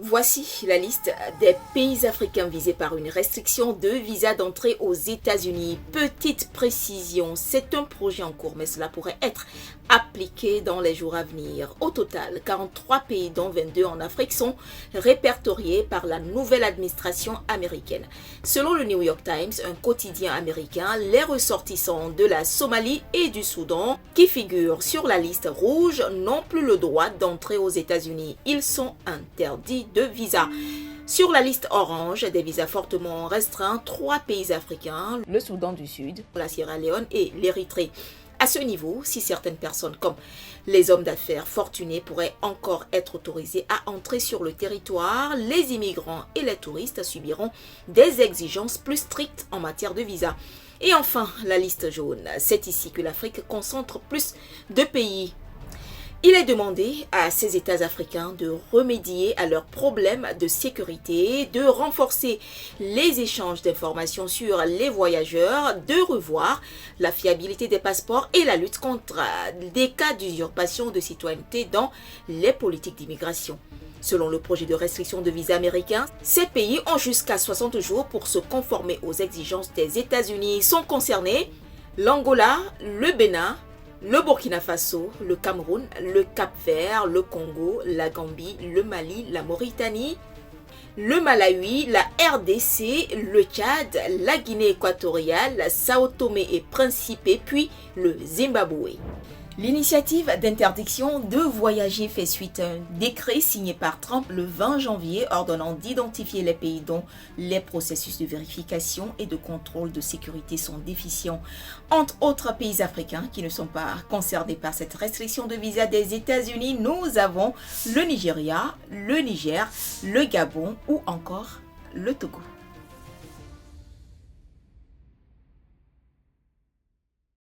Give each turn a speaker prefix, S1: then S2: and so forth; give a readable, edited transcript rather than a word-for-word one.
S1: Voici la liste des pays africains visés par une restriction de visa d'entrée aux États-Unis. Petite précision, c'est un projet en cours, mais cela pourrait être appliqué dans les jours à venir. Au total, 43 pays, dont 22 en Afrique, sont répertoriés par la nouvelle administration américaine. Selon le New York Times, un quotidien américain, les ressortissants de la Somalie et du Soudan, qui figurent sur la liste rouge, n'ont plus le droit d'entrer aux États-Unis. Ils sont interdits de visa. Sur la liste orange, des visas fortement restreints, 3 pays africains, le Soudan du Sud, la Sierra Leone et l'Érythrée. À ce niveau, si certaines personnes comme les hommes d'affaires fortunés pourraient encore être autorisés à entrer sur le territoire, les immigrants et les touristes subiront des exigences plus strictes en matière de visa. Et enfin, la liste jaune. C'est ici que l'Afrique concentre plus de pays. Il est demandé à ces États africains de remédier à leurs problèmes de sécurité, de renforcer les échanges d'informations sur les voyageurs, de revoir la fiabilité des passeports et la lutte contre des cas d'usurpation de citoyenneté dans les politiques d'immigration. Selon le projet de restriction de visa américain, ces pays ont jusqu'à 60 jours pour se conformer aux exigences des États-Unis. Sont concernés l'Angola, le Bénin, le Burkina Faso, le Cameroun, le Cap-Vert, le Congo, la Gambie, le Mali, la Mauritanie, le Malawi, la RDC, le Tchad, la Guinée équatoriale, Sao Tomé et Principe, puis le Zimbabwe. L'initiative d'interdiction de voyager fait suite à un décret signé par Trump le 20 janvier ordonnant d'identifier les pays dont les processus de vérification et de contrôle de sécurité sont déficients. Entre autres pays africains qui ne sont pas concernés par cette restriction de visa des États-Unis, nous avons le Nigeria, le Niger, le Gabon ou encore le Togo.